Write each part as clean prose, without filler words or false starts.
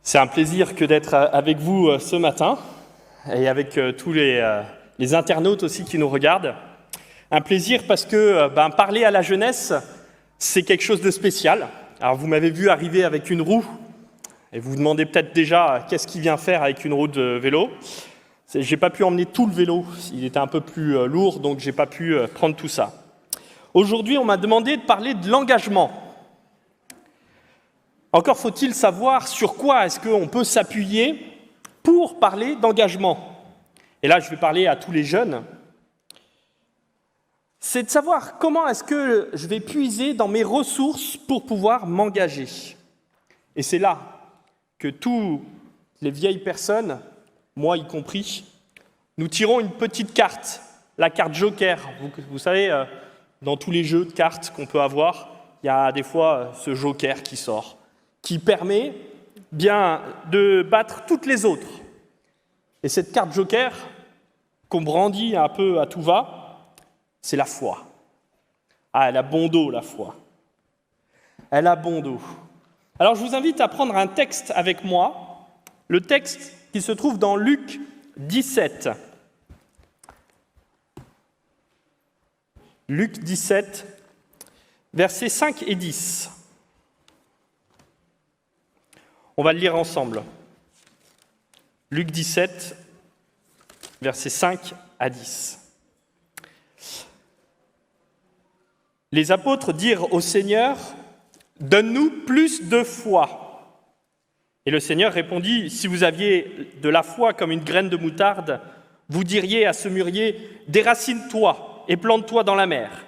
C'est un plaisir que d'être avec vous ce matin et avec tous les internautes aussi qui nous regardent. Un plaisir parce que parler à la jeunesse, c'est quelque chose de spécial. Alors vous m'avez vu arriver avec une roue et vous vous demandez peut-être déjà qu'est-ce qu'il vient faire avec une roue de vélo. J'ai pas pu emmener tout le vélo, il était un peu plus lourd, donc j'ai pas pu prendre tout ça. Aujourd'hui, on m'a demandé de parler de l'engagement. Encore faut-il savoir sur quoi est-ce qu'on peut s'appuyer pour parler d'engagement. Et là, je vais parler à tous les jeunes. C'est de savoir comment est-ce que je vais puiser dans mes ressources pour pouvoir m'engager. Et c'est là que tous les vieilles personnes, moi y compris, nous tirons une petite carte, la carte Joker. Vous savez, dans tous les jeux de cartes qu'on peut avoir, il y a des fois ce Joker qui sort, qui permet bien de battre toutes les autres. Et cette carte Joker, qu'on brandit un peu à tout va, c'est la foi. Ah, elle a bon dos, la foi. Elle a bon dos. Alors, je vous invite à prendre un texte avec moi, le texte qui se trouve dans Luc 17. Luc 17, versets 5 et 10. On va le lire ensemble. Luc 17, versets 5 à 10. Les apôtres dirent au Seigneur, « Donne-nous plus de foi. » Et le Seigneur répondit, « Si vous aviez de la foi comme une graine de moutarde, vous diriez à ce mûrier, « Déracine-toi et plante-toi dans la mer,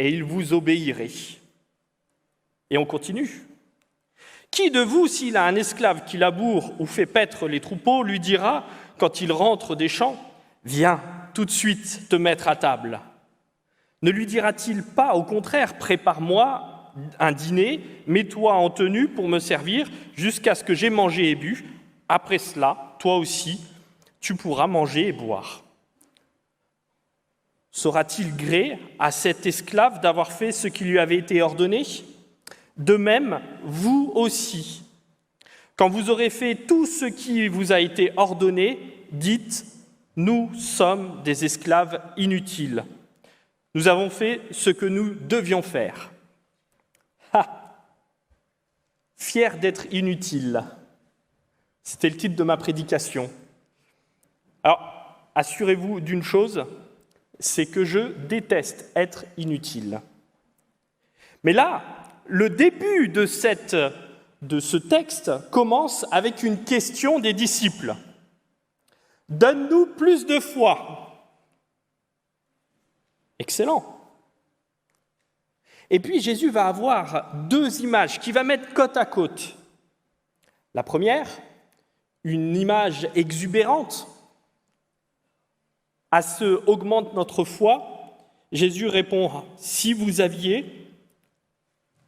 et il vous obéirait. » Et on continue. « Qui de vous, s'il a un esclave qui laboure ou fait paître les troupeaux, lui dira, quand il rentre des champs, « Viens tout de suite te mettre à table » Ne lui dira-t-il pas, au contraire, « Prépare-moi un dîner, mets-toi en tenue pour me servir jusqu'à ce que j'aie mangé et bu. Après cela, toi aussi, tu pourras manger et boire. » Saura-t-il gré à cet esclave d'avoir fait ce qui lui avait été ordonné ? De même, vous aussi. Quand vous aurez fait tout ce qui vous a été ordonné, dites « Nous sommes des esclaves inutiles. Nous avons fait ce que nous devions faire. » Fier d'être inutile. C'était le titre de ma prédication. Alors, assurez-vous d'une chose, c'est que je déteste être inutile. Mais là, le début de ce texte commence avec une question des disciples. « Donne-nous plus de foi. » Excellent. Et puis Jésus va avoir deux images qu'il va mettre côte à côte. La première, une image exubérante. À ce augmente notre foi, Jésus répond « Si vous aviez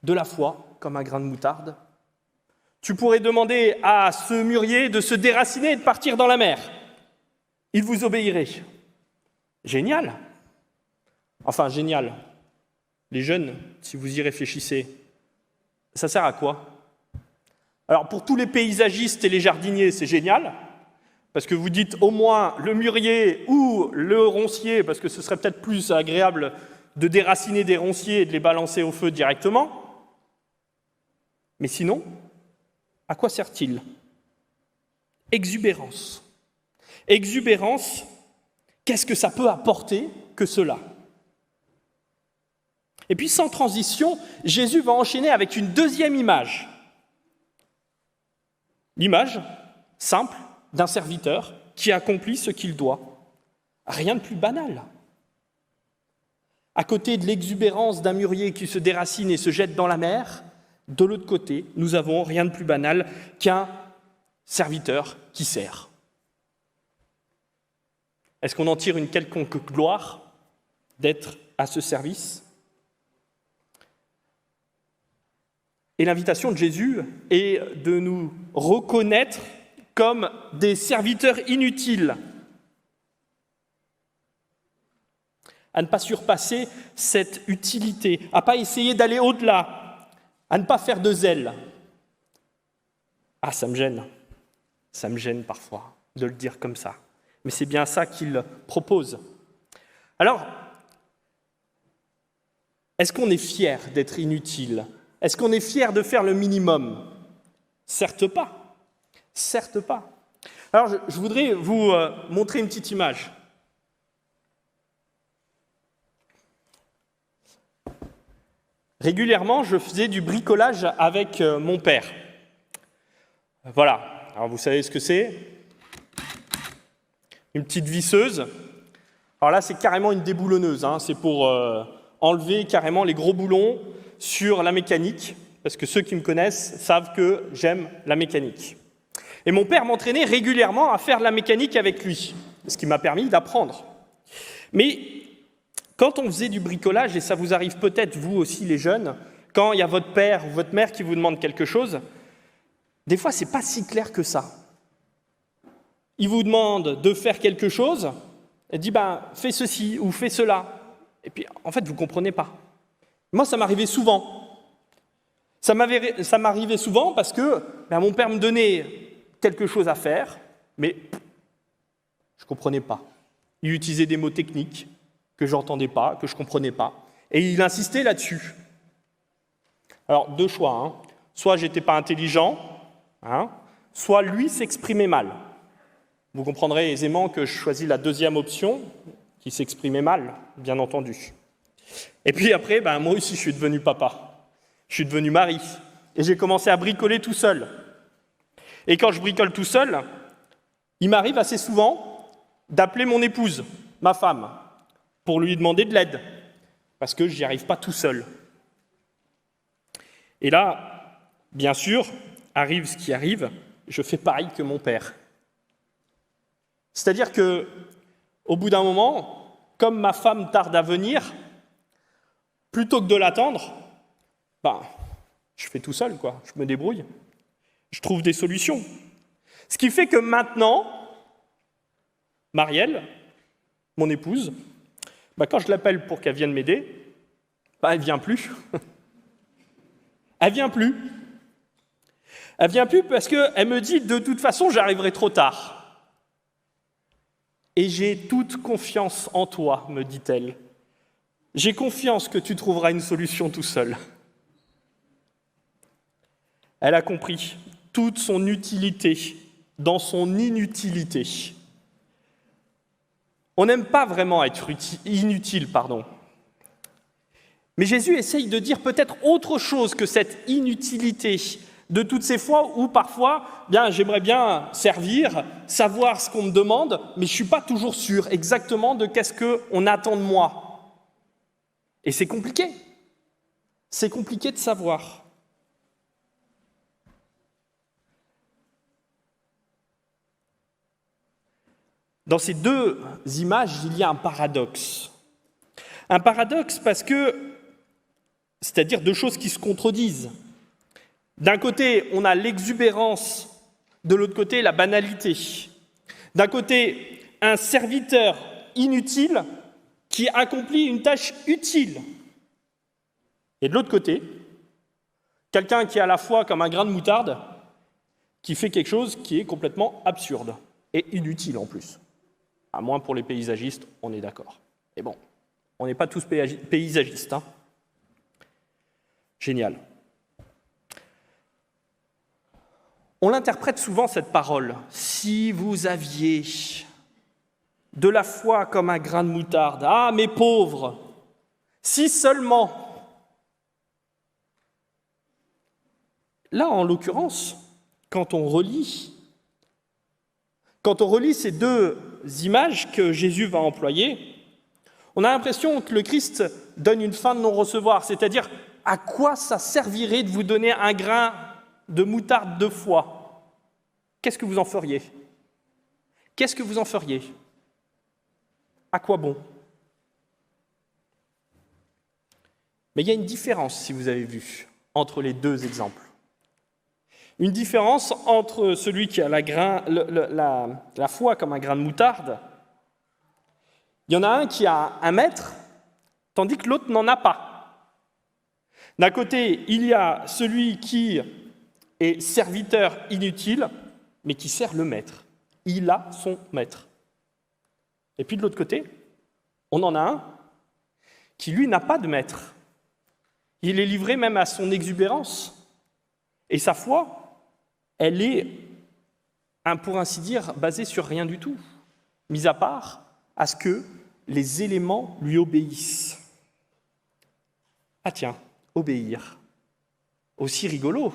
de la foi comme un grain de moutarde, tu pourrais demander à ce mûrier de se déraciner et de partir dans la mer. Il vous obéirait. » Génial. Enfin, génial. Les jeunes, si vous y réfléchissez, ça sert à quoi ? Alors, pour tous les paysagistes et les jardiniers, c'est génial, parce que vous dites au moins le mûrier ou le roncier, parce que ce serait peut-être plus agréable de déraciner des ronciers et de les balancer au feu directement. Mais sinon, à quoi sert-il ? Exubérance. Exubérance, qu'est-ce que ça peut apporter que cela ? Et puis, sans transition, Jésus va enchaîner avec une deuxième image. L'image simple d'un serviteur qui accomplit ce qu'il doit. Rien de plus banal. À côté de l'exubérance d'un mûrier qui se déracine et se jette dans la mer, de l'autre côté, nous avons rien de plus banal qu'un serviteur qui sert. Est-ce qu'on en tire une quelconque gloire d'être à ce service ? Et l'invitation de Jésus est de nous reconnaître comme des serviteurs inutiles, à ne pas surpasser cette utilité, à ne pas essayer d'aller au-delà, à ne pas faire de zèle. Ah, ça me gêne. Ça me gêne parfois de le dire comme ça. Mais c'est bien ça qu'il propose. Alors, est-ce qu'on est fier d'être inutile? Est-ce qu'on est fier de faire le minimum? Certes pas. Certes pas. Alors, je voudrais vous montrer une petite image. Régulièrement, je faisais du bricolage avec mon père. Voilà. Alors, vous savez ce que c'est? Une petite visseuse. Alors là, c'est carrément une déboulonneuse. C'est pour enlever carrément les gros boulons sur la mécanique, parce que ceux qui me connaissent savent que j'aime la mécanique. Et mon père m'entraînait régulièrement à faire de la mécanique avec lui, ce qui m'a permis d'apprendre. Mais quand on faisait du bricolage, et ça vous arrive peut-être vous aussi les jeunes, quand il y a votre père ou votre mère qui vous demande quelque chose, des fois c'est pas si clair que ça. Il vous demande de faire quelque chose, il dit fais ceci ou fais cela. Et puis, en fait, vous ne comprenez pas. Moi, ça m'arrivait souvent. Ça m'arrivait souvent parce que mon père me donnait quelque chose à faire, mais je ne comprenais pas. Il utilisait des mots techniques que je n'entendais pas, que je ne comprenais pas. Et il insistait là-dessus. Alors, deux choix. Soit je n'étais pas intelligent, soit lui s'exprimait mal. Vous comprendrez aisément que je choisis la deuxième option, qui s'exprimait mal, bien entendu. Et puis après, moi aussi, je suis devenu papa. Je suis devenu mari. Et j'ai commencé à bricoler tout seul. Et quand je bricole tout seul, il m'arrive assez souvent d'appeler mon épouse, ma femme, pour lui demander de l'aide, parce que je n'y arrive pas tout seul. Et là, bien sûr, arrive ce qui arrive, je fais pareil que mon père. C'est-à-dire que, au bout d'un moment, comme ma femme tarde à venir, plutôt que de l'attendre, je fais tout seul, je me débrouille. Je trouve des solutions. Ce qui fait que maintenant, Marielle, mon épouse, quand je l'appelle pour qu'elle vienne m'aider, elle ne vient plus. Elle vient plus. Elle vient plus parce qu'elle me dit, de toute façon, j'arriverai trop tard. Et j'ai toute confiance en toi, me dit-elle. J'ai confiance que tu trouveras une solution tout seul. Elle a compris toute son utilité dans son inutilité. On n'aime pas vraiment être inutile, Mais Jésus essaye de dire peut-être autre chose que cette inutilité de toutes ces fois où parfois, j'aimerais bien servir, savoir ce qu'on me demande, mais je ne suis pas toujours sûr exactement de qu'est-ce qu'on attend de moi. Et c'est compliqué. C'est compliqué de savoir. Dans ces deux images, il y a un paradoxe. Un paradoxe parce que, c'est-à-dire deux choses qui se contredisent. D'un côté, on a l'exubérance, de l'autre côté, la banalité. D'un côté, un serviteur inutile qui accomplit une tâche utile. Et de l'autre côté, quelqu'un qui est à la fois comme un grain de moutarde, qui fait quelque chose qui est complètement absurde et inutile en plus. À moins pour les paysagistes, on est d'accord. Mais bon, on n'est pas tous paysagistes. Génial. On l'interprète souvent, cette parole. Si vous aviez de la foi comme un grain de moutarde, ah, mes pauvres, si seulement. Là, en l'occurrence, quand on relit ces deux images que Jésus va employer, on a l'impression que le Christ donne une fin de non-recevoir, c'est-à-dire à quoi ça servirait de vous donner un grain de moutarde de foi? Qu'est-ce que vous en feriez? Qu'est-ce que vous en feriez? À quoi bon? Mais il y a une différence, si vous avez vu, entre les deux exemples. Une différence entre celui qui a la foi comme un grain de moutarde. Il y en a un qui a 1 mètre, tandis que l'autre n'en a pas. D'un côté, il y a celui qui est serviteur inutile, mais qui sert le maître. Il a son maître. Et puis de l'autre côté, on en a un qui, lui, n'a pas de maître. Il est livré même à son exubérance. Et sa foi, elle est, pour ainsi dire, basée sur rien du tout, mis à part à ce que les éléments lui obéissent. Ah tiens, obéir. Aussi rigolo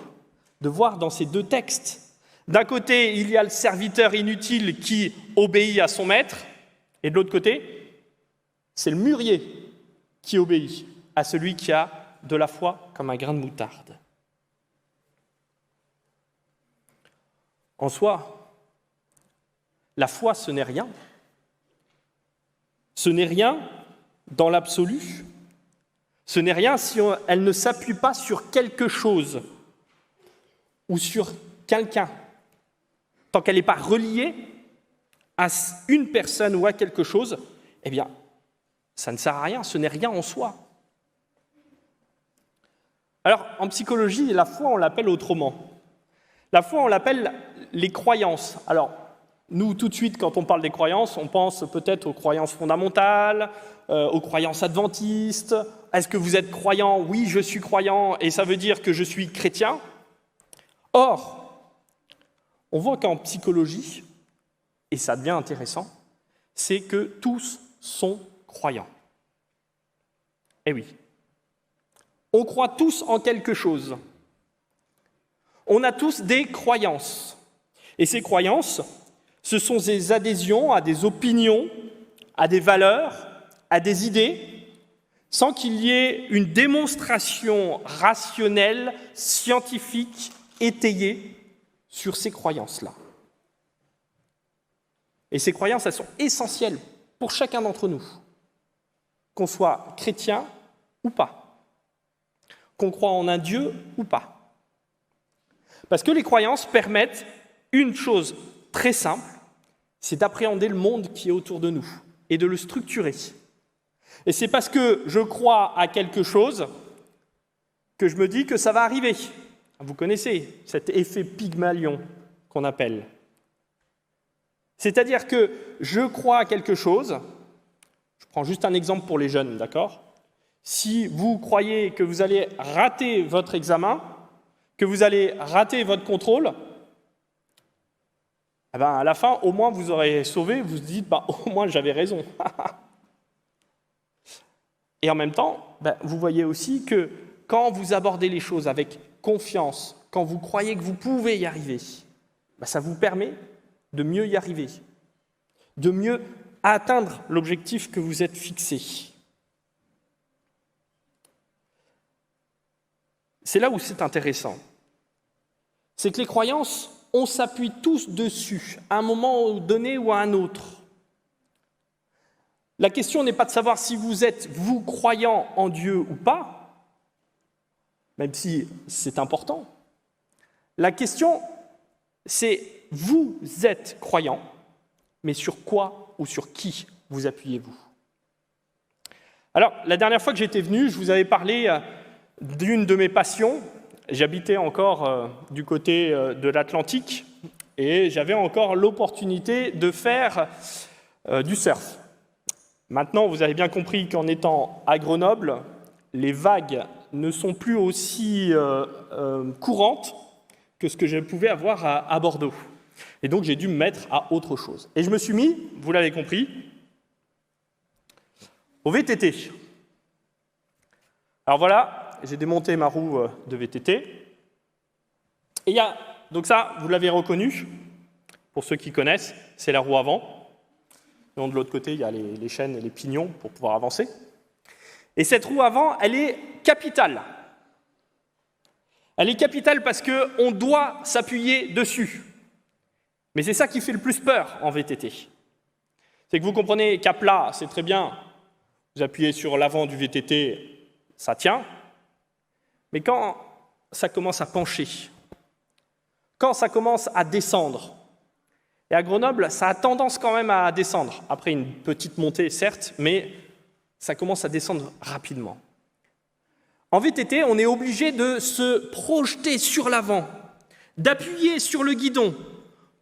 de voir dans ces deux textes. D'un côté, il y a le serviteur inutile qui obéit à son maître, et de l'autre côté, c'est le mûrier qui obéit à celui qui a de la foi comme un grain de moutarde. En soi, la foi, ce n'est rien. Ce n'est rien dans l'absolu. Ce n'est rien si elle ne s'appuie pas sur quelque chose ou sur quelqu'un. Tant qu'elle n'est pas reliée à une personne ou à quelque chose, eh bien, ça ne sert à rien, ce n'est rien en soi. Alors, en psychologie, la foi, on l'appelle autrement. La foi, on l'appelle les croyances. Alors, nous, tout de suite, quand on parle des croyances, on pense peut-être aux croyances fondamentales, aux croyances adventistes. Est-ce que vous êtes croyant ? Oui, je suis croyant, et ça veut dire que je suis chrétien. Or, on voit qu'en psychologie, et ça devient intéressant, c'est que tous sont croyants. Eh oui. On croit tous en quelque chose. On a tous des croyances. Et ces croyances, ce sont des adhésions à des opinions, à des valeurs, à des idées, sans qu'il y ait une démonstration rationnelle, scientifique, étayée sur ces croyances-là. Et ces croyances, elles sont essentielles pour chacun d'entre nous, qu'on soit chrétien ou pas, qu'on croit en un Dieu ou pas. Parce que les croyances permettent une chose très simple, c'est d'appréhender le monde qui est autour de nous et de le structurer. Et c'est parce que je crois à quelque chose que je me dis que ça va arriver. Vous connaissez cet effet Pygmalion qu'on appelle. C'est-à-dire que je crois à quelque chose, je prends juste un exemple pour les jeunes, d'accord ? Si vous croyez que vous allez rater votre examen, que vous allez rater votre contrôle, eh ben à la fin, au moins, vous aurez sauvé, vous vous dites, au moins, j'avais raison. Et en même temps, vous voyez aussi que quand vous abordez les choses avec confiance, quand vous croyez que vous pouvez y arriver, ça vous permet de mieux y arriver, de mieux atteindre l'objectif que vous êtes fixé. C'est là où c'est intéressant. C'est que les croyances, on s'appuie tous dessus, à un moment donné ou à un autre. La question n'est pas de savoir si vous êtes, vous, croyant en Dieu ou pas, même si c'est important. La question, c'est vous êtes croyant, mais sur quoi ou sur qui vous appuyez-vous ? Alors, la dernière fois que j'étais venu, je vous avais parlé d'une de mes passions. J'habitais encore du côté de l'Atlantique et j'avais encore l'opportunité de faire du surf. Maintenant, vous avez bien compris qu'en étant à Grenoble, les vagues ne sont plus aussi courantes que ce que je pouvais avoir à Bordeaux. Et donc, j'ai dû me mettre à autre chose. Et je me suis mis, vous l'avez compris, au VTT. Alors voilà, j'ai démonté ma roue de VTT. Et il y a, donc ça, vous l'avez reconnu, pour ceux qui connaissent, c'est la roue avant. Donc de l'autre côté, il y a les chaînes et les pignons pour pouvoir avancer. Et cette roue avant, elle est capitale. Elle est capitale parce qu'on doit s'appuyer dessus. Mais c'est ça qui fait le plus peur en VTT. C'est que vous comprenez qu'à plat, c'est très bien, vous appuyez sur l'avant du VTT, ça tient. Mais quand ça commence à pencher, quand ça commence à descendre, et à Grenoble, ça a tendance quand même à descendre, après une petite montée certes, mais ça commence à descendre rapidement. En VTT, on est obligé de se projeter sur l'avant, d'appuyer sur le guidon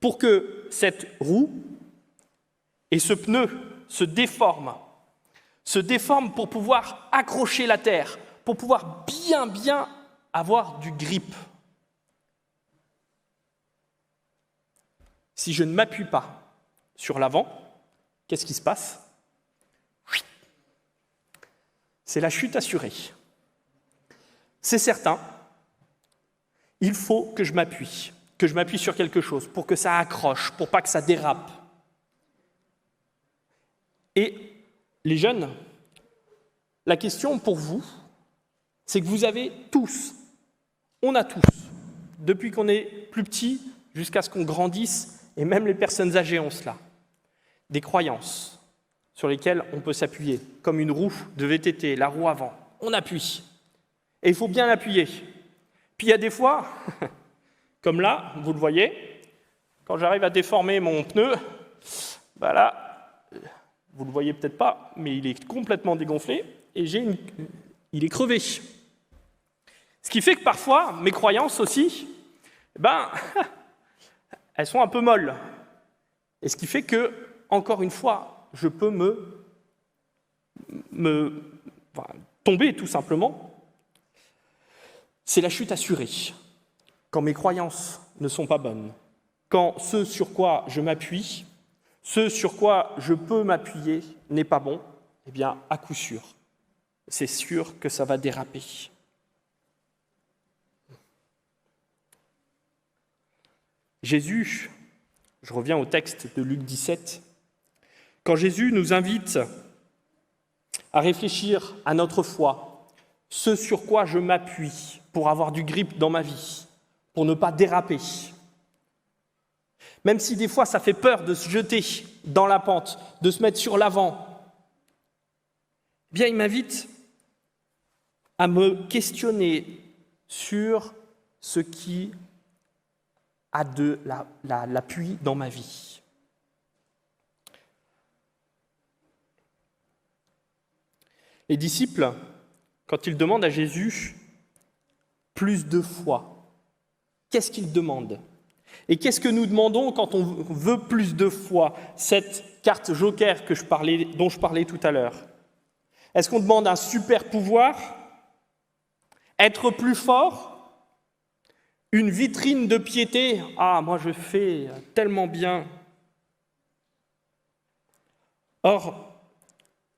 pour que cette roue et ce pneu se déforment pour pouvoir accrocher la terre, pour pouvoir bien avoir du grip. Si je ne m'appuie pas sur l'avant, qu'est-ce qui se passe ? C'est la chute assurée. C'est certain, il faut que je m'appuie sur quelque chose pour que ça accroche, pour pas que ça dérape. Et les jeunes, la question pour vous, c'est que vous avez tous, on a tous, depuis qu'on est plus petit jusqu'à ce qu'on grandisse, et même les personnes âgées ont cela, des croyances sur lesquelles on peut s'appuyer, comme une roue de VTT, la roue avant. On appuie. Et il faut bien l'appuyer. Puis il y a des fois, comme là, vous le voyez, quand j'arrive à déformer mon pneu, là, vous ne le voyez peut-être pas, mais il est complètement dégonflé et il est crevé. Ce qui fait que parfois, mes croyances aussi, elles sont un peu molles. Et ce qui fait que, encore une fois, je peux tomber tout simplement. C'est la chute assurée. Quand mes croyances ne sont pas bonnes, quand ce sur quoi je m'appuie, ce sur quoi je peux m'appuyer n'est pas bon, eh bien, à coup sûr, c'est sûr que ça va déraper. Jésus, je reviens au texte de Luc 17, quand Jésus nous invite à réfléchir à notre foi, ce sur quoi je m'appuie pour avoir du grip dans ma vie, pour ne pas déraper, même si des fois ça fait peur de se jeter dans la pente, de se mettre sur l'avant, eh bien il m'invite à me questionner sur ce qui a de l'appui dans ma vie. Les disciples, quand ils demandent à Jésus plus de foi, qu'est-ce qu'ils demandent ? Et qu'est-ce que nous demandons quand on veut plus de foi ? Cette carte joker dont je parlais tout à l'heure. Est-ce qu'on demande un super pouvoir ? Être plus fort ? Une vitrine de piété ? Ah, moi je fais tellement bien. Or,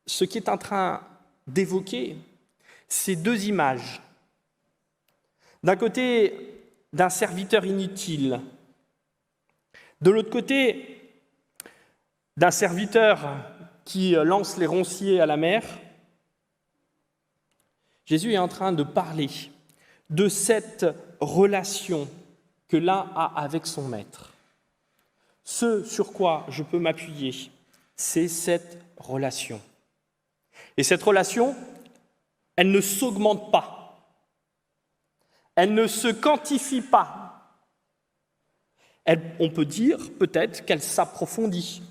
ce qui est en train d'évoquer ces deux images. D'un côté, d'un serviteur inutile. De l'autre côté, d'un serviteur qui lance les ronciers à la mer. Jésus est en train de parler de cette relation que l'un a avec son maître. Ce sur quoi je peux m'appuyer, c'est cette relation. Et cette relation, elle ne s'augmente pas. Elle ne se quantifie pas. On peut dire peut-être qu'elle s'approfondit,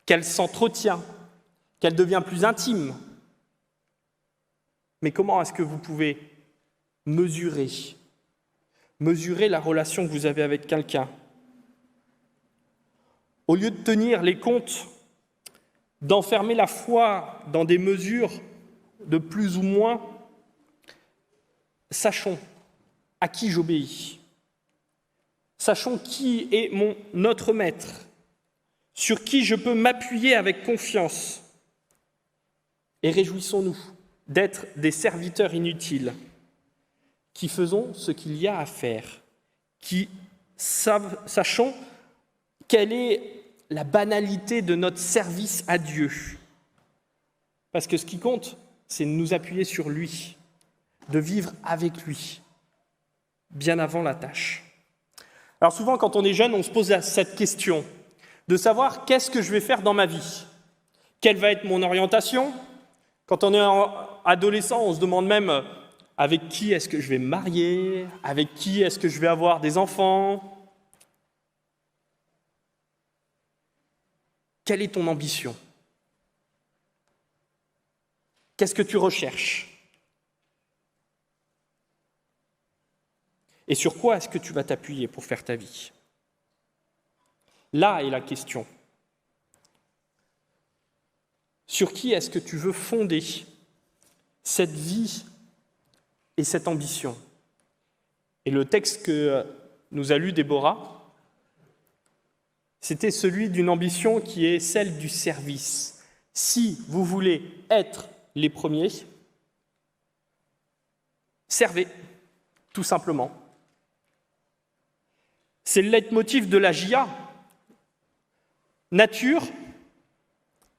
qu'elle s'entretient, qu'elle devient plus intime. Mais comment est-ce que vous pouvez mesurer la relation que vous avez avec quelqu'un ? Au lieu de tenir les comptes, d'enfermer la foi dans des mesures de plus ou moins, sachons à qui j'obéis. Sachons qui est notre maître, sur qui je peux m'appuyer avec confiance. Et réjouissons-nous d'être des serviteurs inutiles qui faisons ce qu'il y a à faire, qui sachons quelle est la banalité de notre service à Dieu. Parce que ce qui compte, c'est de nous appuyer sur lui, de vivre avec lui, bien avant la tâche. Alors souvent, quand on est jeune, on se pose cette question de savoir qu'est-ce que je vais faire dans ma vie ? Quelle va être mon orientation ? Quand on est adolescent, on se demande même avec qui est-ce que je vais me marier ? Avec qui est-ce que je vais avoir des enfants ? Quelle est ton ambition ? Qu'est-ce que tu recherches ? Et sur quoi est-ce que tu vas t'appuyer pour faire ta vie ? Là est la question. Sur qui est-ce que tu veux fonder cette vie et cette ambition? Et le texte que nous a lu Déborah, c'était celui d'une ambition qui est celle du service. Si vous voulez être les premiers, servez, tout simplement. C'est le leitmotiv de la JA. Nature,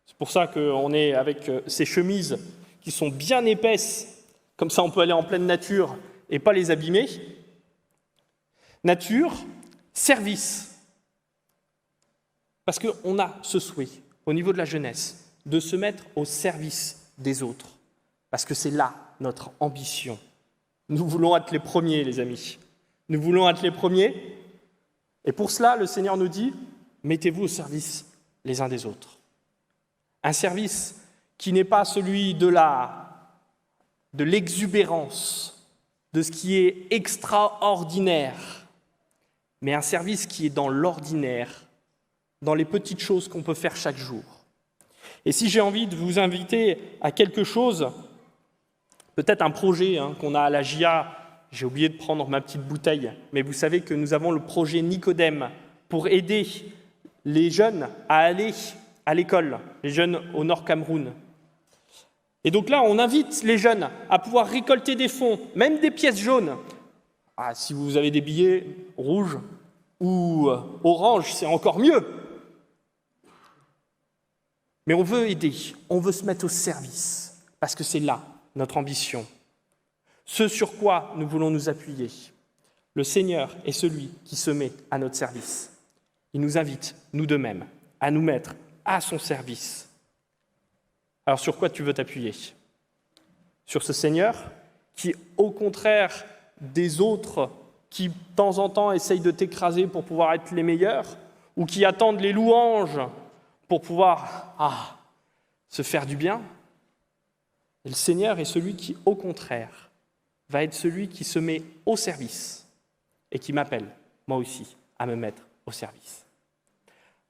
c'est pour ça qu'on est avec ces chemises qui sont bien épaisses, comme ça on peut aller en pleine nature et pas les abîmer. Nature, service. Parce qu'on a ce souhait, au niveau de la jeunesse, de se mettre au service des autres. Parce que c'est là notre ambition. Nous voulons être les premiers, les amis. Nous voulons être les premiers. Et pour cela, le Seigneur nous dit, mettez-vous au service les uns des autres. Un service qui n'est pas celui de l'exubérance, de ce qui est extraordinaire, mais un service qui est dans l'ordinaire, dans les petites choses qu'on peut faire chaque jour. Et si j'ai envie de vous inviter à quelque chose, peut-être un projet qu'on a à la JA, j'ai oublié de prendre ma petite bouteille, mais vous savez que nous avons le projet Nicodème pour aider les jeunes à aller à l'école, les jeunes au Nord Cameroun. Et donc là, on invite les jeunes à pouvoir récolter des fonds, même des pièces jaunes. Ah, si vous avez des billets rouges ou orange, c'est encore mieux. Mais on veut aider, on veut se mettre au service, parce que c'est là notre ambition. Ce sur quoi nous voulons nous appuyer. Le Seigneur est celui qui se met à notre service. Il nous invite, nous de même, à nous mettre à son service. Alors sur quoi tu veux t'appuyer? Sur ce Seigneur qui, au contraire des autres, qui de temps en temps essayent de t'écraser pour pouvoir être les meilleurs, ou qui attendent les louanges pour pouvoir se faire du bien? Et le Seigneur est celui qui, au contraire, va être celui qui se met au service et qui m'appelle, moi aussi, à me mettre au service.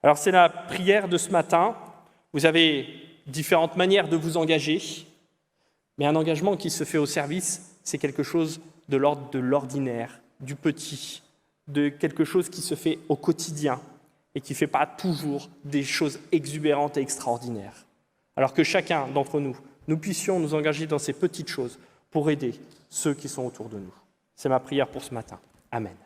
Alors c'est la prière de ce matin. Vous avez différentes manières de vous engager, mais un engagement qui se fait au service, c'est quelque chose de l'ordre de l'ordinaire, du petit, de quelque chose qui se fait au quotidien et qui ne fait pas toujours des choses exubérantes et extraordinaires. Alors que chacun d'entre nous, nous puissions nous engager dans ces petites choses pour aider ceux qui sont autour de nous. C'est ma prière pour ce matin. Amen.